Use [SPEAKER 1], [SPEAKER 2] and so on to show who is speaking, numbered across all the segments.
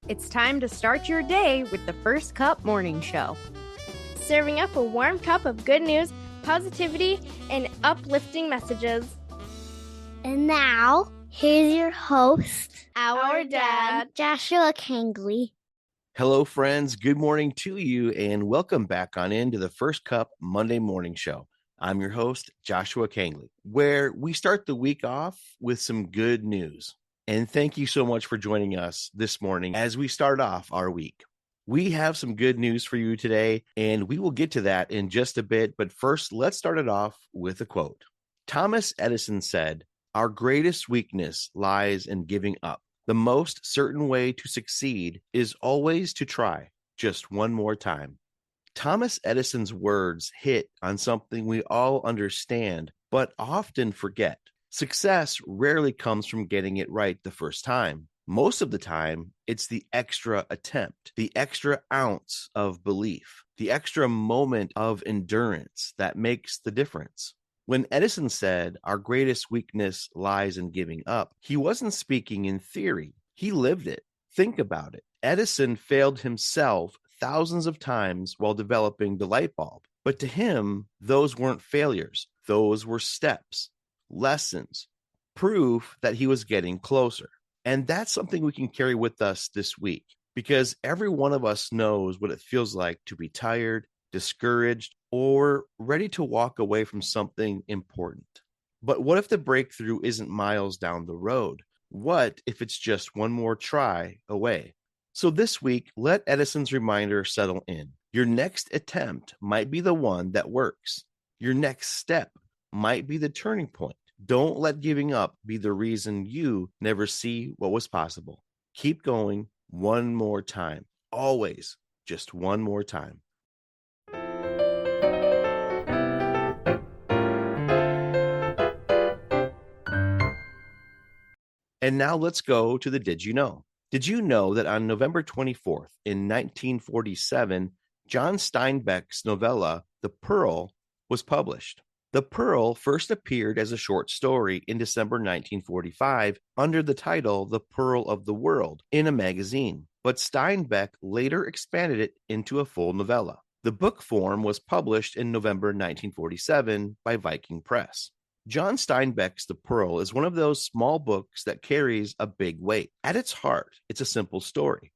[SPEAKER 1] It's time to start your day with the First Cup Morning Show.
[SPEAKER 2] Serving up a warm cup of good news, positivity, and uplifting messages.
[SPEAKER 3] And now, here's your host,
[SPEAKER 2] Our dad,
[SPEAKER 3] Joshua Kangley.
[SPEAKER 4] Hello, friends. Good morning to you, and welcome back on into the First Cup Monday Morning Show. I'm your host, Joshua Kangley, where we start the week off with some good news. And thank you so much for joining us this morning as we start off our week. We have some good news for you today, and we will get to that in just a bit. But first, let's start it off with a quote. Thomas Edison said, "Our greatest weakness lies in giving up. The most certain way to succeed is always to try just one more time." Thomas Edison's words hit on something we all understand, but often forget. Success rarely comes from getting it right the first time. Most of the time, it's the extra attempt, the extra ounce of belief, the extra moment of endurance that makes the difference. When Edison said, "Our greatest weakness lies in giving up," he wasn't speaking in theory. He lived it. Think about it. Edison failed himself thousands of times while developing the light bulb. But to him, those weren't failures. Those were steps, lessons, proof that he was getting closer. And that's something we can carry with us this week, because every one of us knows what it feels like to be tired, discouraged, or ready to walk away from something important. But what if the breakthrough isn't miles down the road? What if it's just one more try away? So this week, let Edison's reminder settle in. Your next attempt might be the one that works. Your next step might be the turning point. Don't let giving up be the reason you never see what was possible. Keep going one more time. Always just one more time. And now let's go to the Did You Know? Did you know that on November 24th in 1947, John Steinbeck's novella, The Pearl, was published? The Pearl first appeared as a short story in December 1945 under the title The Pearl of the World in a magazine, but Steinbeck later expanded it into a full novella. The book form was published in November 1947 by Viking Press. John Steinbeck's The Pearl is one of those small books that carries a big weight. At its heart, it's a simple story.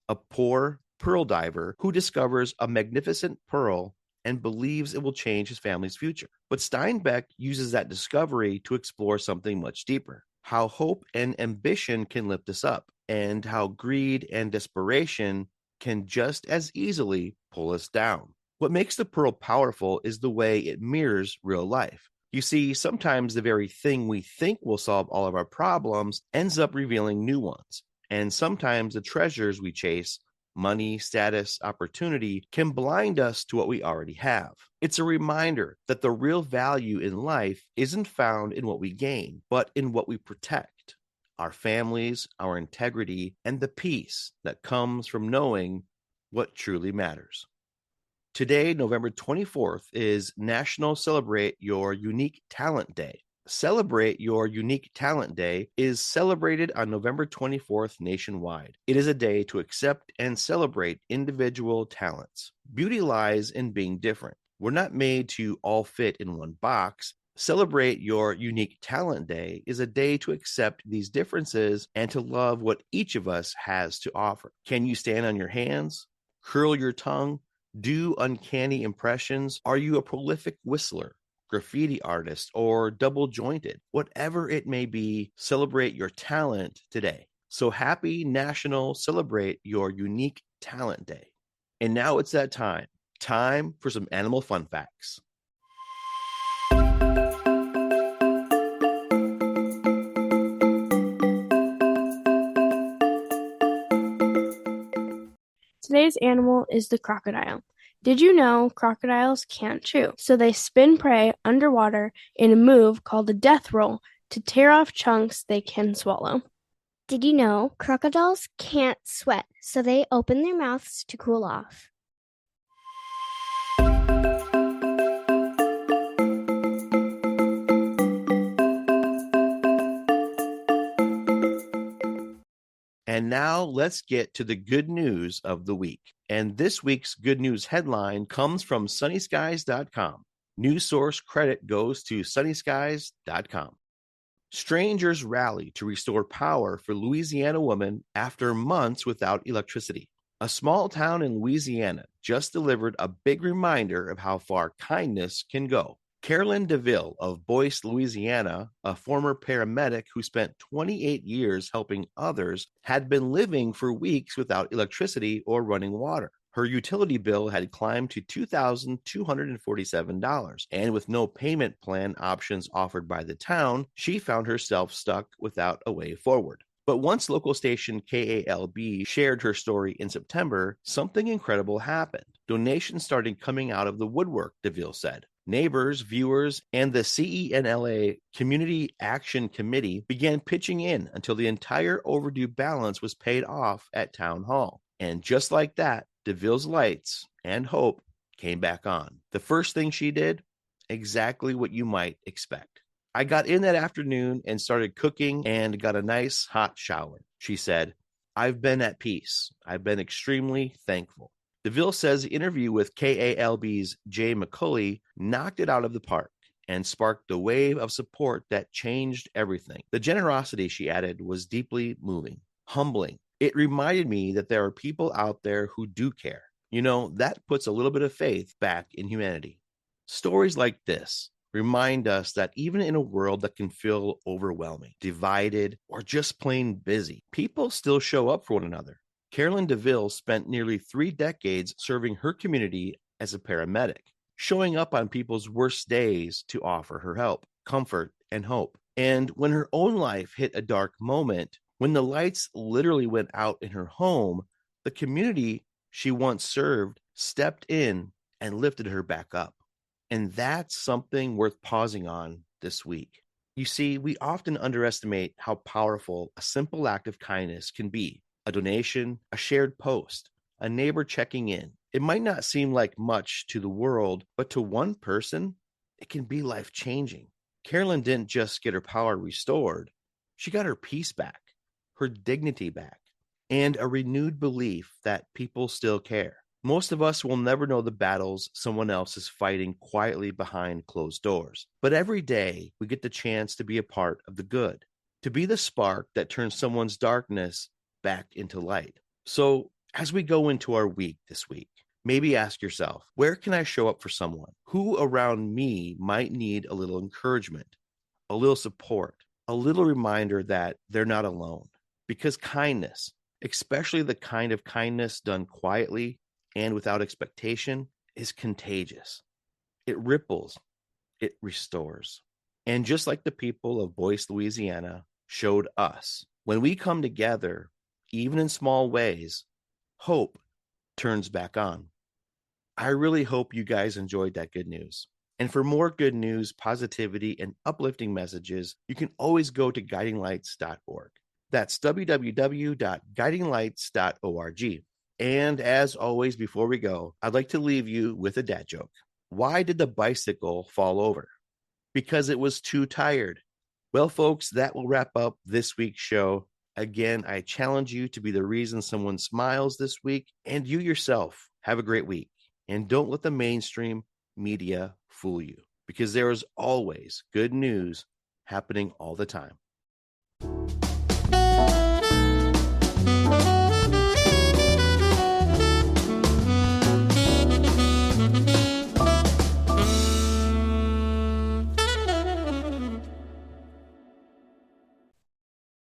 [SPEAKER 4] A poor pearl diver who discovers a magnificent pearl and believes it will change his family's future. But Steinbeck uses that discovery to explore something much deeper: how hope and ambition can lift us up, and how greed and desperation can just as easily pull us down. What makes The Pearl powerful is the way it mirrors real life. You see, sometimes the very thing we think will solve all of our problems ends up revealing new ones. And sometimes the treasures we chase, money, status, opportunity, can blind us to what we already have. It's a reminder that the real value in life isn't found in what we gain, but in what we protect: our families, our integrity, and the peace that comes from knowing what truly matters. Today, November 24th, is National Celebrate Your Unique Talent Day. Celebrate Your Unique Talent Day is celebrated on November 24th nationwide. It is a day to accept and celebrate individual talents. Beauty lies in being different. We're not made to all fit in one box. Celebrate Your Unique Talent Day is a day to accept these differences and to love what each of us has to offer. Can you stand on your hands? Curl your tongue? Do uncanny impressions? Are you a prolific whistler, graffiti artist, or double jointed? Whatever it may be, celebrate your talent today. So happy National Celebrate Your Unique Talent Day. And now it's that time. Time for some animal fun facts.
[SPEAKER 2] Today's animal is the crocodile. Did you know crocodiles can't chew? So they spin prey underwater in a move called a death roll to tear off chunks they can swallow.
[SPEAKER 3] Did you know crocodiles can't sweat, so they open their mouths to cool off?
[SPEAKER 4] And now let's get to the good news of the week. And this week's good news headline comes from sunnyskies.com. News source credit goes to sunnyskies.com. Strangers rally to restore power for Louisiana woman after months without electricity. A small town in Louisiana just delivered a big reminder of how far kindness can go. Carolyn DeVille of Boyce, Louisiana, a former paramedic who spent 28 years helping others, had been living for weeks without electricity or running water. Her utility bill had climbed to $2,247, and with no payment plan options offered by the town, she found herself stuck without a way forward. But once local station KALB shared her story in September, something incredible happened. Donations started coming out of the woodwork, DeVille said. Neighbors, viewers, and the CENLA Community Action Committee began pitching in until the entire overdue balance was paid off at Town Hall. And just like that, DeVille's lights and hope came back on. The first thing she did, exactly what you might expect. I got in that afternoon and started cooking and got a nice hot shower. She said, I've been at peace. I've been extremely thankful. DeVille says the interview with KALB's Jay McCulley knocked it out of the park and sparked a wave of support that changed everything. The generosity, she added, was deeply moving, humbling. It reminded me that there are people out there who do care. You know, that puts a little bit of faith back in humanity. Stories like this remind us that even in a world that can feel overwhelming, divided, or just plain busy, people still show up for one another. Carolyn DeVille spent nearly 3 decades serving her community as a paramedic, showing up on people's worst days to offer her help, comfort, and hope. And when her own life hit a dark moment, when the lights literally went out in her home, the community she once served stepped in and lifted her back up. And that's something worth pausing on this week. You see, we often underestimate how powerful a simple act of kindness can be. A donation, a shared post, a neighbor checking in. It might not seem like much to the world, but to one person, it can be life-changing. Carolyn didn't just get her power restored. She got her peace back, her dignity back, and a renewed belief that people still care. Most of us will never know the battles someone else is fighting quietly behind closed doors. But every day, we get the chance to be a part of the good, to be the spark that turns someone's darkness back into light. So as we go into our week this week, maybe ask yourself, where can I show up for someone? Who around me might need a little encouragement, a little support, a little reminder that they're not alone? Because kindness, especially the kind of kindness done quietly and without expectation, is contagious. It ripples, it restores. And just like the people of Boyce, Louisiana showed us, when we come together, even in small ways, hope turns back on. I really hope you guys enjoyed that good news. And for more good news, positivity, and uplifting messages, you can always go to guidinglights.org. That's www.guidinglights.org. And as always, before we go, I'd like to leave you with a dad joke. Why did the bicycle fall over? Because it was too tired. Well, folks, that will wrap up this week's show. Again, I challenge you to be the reason someone smiles this week, and you yourself have a great week. And don't let the mainstream media fool you, because there is always good news happening all the time.